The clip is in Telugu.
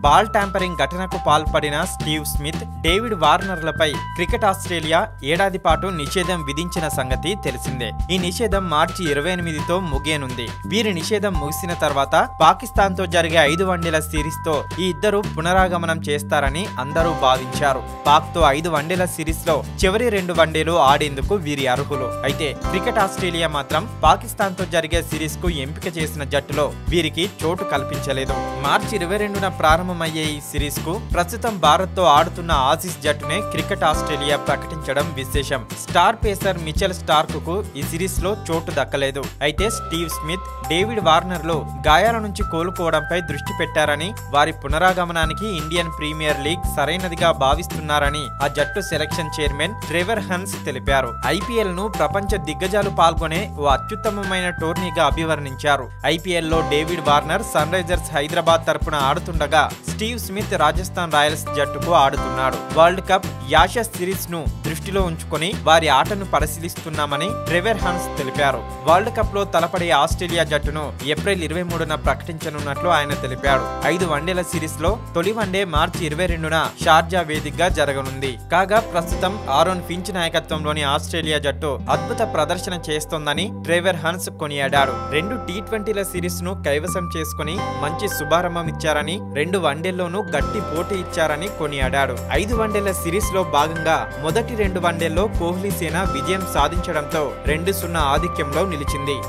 బాల్ ట్యాంపరింగ్ ఘటనకు పాల్పడిన స్టీవ్ స్మిత్, డేవిడ్ వార్నర్లపై క్రికెట్ ఆస్ట్రేలియా ఏడాది పాటు నిషేధం విధించిన సంగతి తెలిసిందే. ఈ నిషేధం మార్చి 28తో ముగియనుంది. వీరి నిషేధం ముగిసిన తర్వాత పాకిస్తాన్ తో జరిగే 5 వన్డేల సిరీస్ తో ఈ ఇద్దరు పునరాగమనం చేస్తారని అందరూ భావించారు. పాక్ తో 5 వన్డేల సిరీస్ లో చివరి 2 వన్డేలు ఆడేందుకు వీరి అర్హులు. అయితే క్రికెట్ ఆస్ట్రేలియా మాత్రం పాకిస్తాన్ తో జరిగే సిరీస్ కు ఎంపిక చేసిన జట్టులో వీరికి చోటు కల్పించలేదు. మార్చి 22న ప్రారంభమయ్యే ఈ సిరీస్ కు ప్రస్తుతం భారత్ తో ఆడుతున్న ఆసీస్ జట్టునే క్రికెట్ ఆస్ట్రేలియా ప్రకటించడం విశేషం. స్టార్ పేసర్ మిచెల్ స్టార్క్ కు ఈ సిరీస్ లో చోటు దక్కలేదు. అయితే స్టీవ్ స్మిత్, డేవిడ్ వార్నర్లు గాయాల నుంచి కోలుకోవడంపై దృష్టి పెట్టారని, వారి పునరాగమనానికి ఇండియన్ ప్రీమియర్ లీగ్ సరైనదిగా భావిస్తున్నారని ఆ జట్టు సెలక్షన్ చైర్మన్ ట్రెవర్ హన్స్ తెలిపారు. ఐపీఎల్ ను ప్రపంచ దిగ్గజాలు పాల్గొనే ఓ అత్యుత్తమమైన టోర్నీగా అభివర్ణించారు. ఐపీఎల్ లో David Warner Sunrisers Hyderabad తరపున ఆడుతుండగా, స్టీవ్ స్మిత్ రాజస్థాన్ రాయల్స్ జట్టుకు ఆడుతున్నాడు. వరల్డ్ కప్, యాషెస్ సిరీస్ ను దృష్టిలో ఉంచుకొని వారి ఆటను పరిశీలిస్తున్నామని ట్రెవర్ హన్స్ తెలిపారు. వరల్డ్ కప్ లో తలపడే ఆస్ట్రేలియా జట్టును ఏప్రిల్ 23న ప్రకటించనున్నట్లు ఆయన తెలిపాడు. 5 వన్డేల సిరీస్ లో తొలి వన్డే మార్చి 22న షార్జా వేదికగా జరగనుంది. కాగా ప్రస్తుతం ఆరోన్ ఫించ్ నాయకత్వంలోని ఆస్ట్రేలియా జట్టు అద్భుత ప్రదర్శన చేస్తోందని ట్రెవర్ హన్స్ కొనియాడాడు. 2 టీ20ల సిరీస్ ను కైవసం చేసుకుని మంచి శుభారంభం ఇచ్చారని, 2 వన్డేల్లోనూ గట్టి పోటీ ఇచ్చారని కొనియాడాడు. 5 వన్డేల సిరీస్ లో భాగంగా మొదటి 2 వన్డేల్లో కోహ్లీ సేన విజయం సాధించడంతో 2-0 ఆధిక్యంలో నిలిచింది.